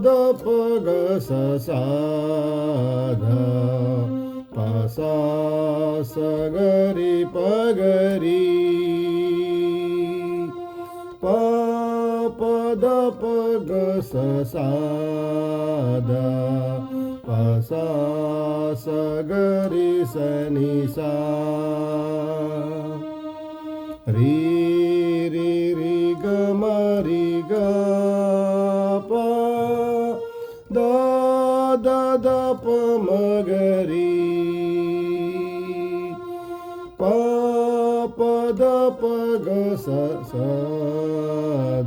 the प ग स सा ध प सा स ग रि प ग रि प प द प ग स सा ध प सा स ग रि स नि सा रि रि रि ग म रि ग प द द द प म ग रि प प द प ग स स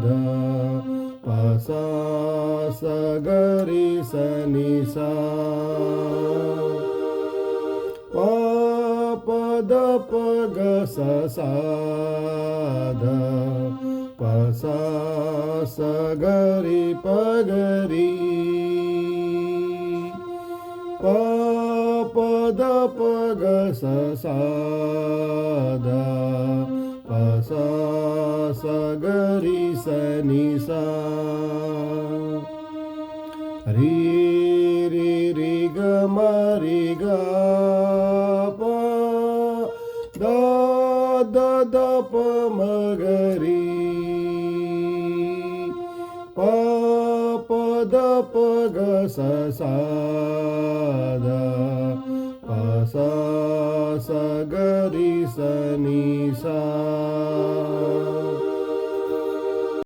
ध प सा स ग रि स नि सा प प द प ग स सा ध प सा स ग रि प ग रि प प द प ग स सा ध प सा स ग रि स नि सा रि रि रि ग म रि ग प द द द प म ग रि प प द प ग स सा ध प सा स ग रि स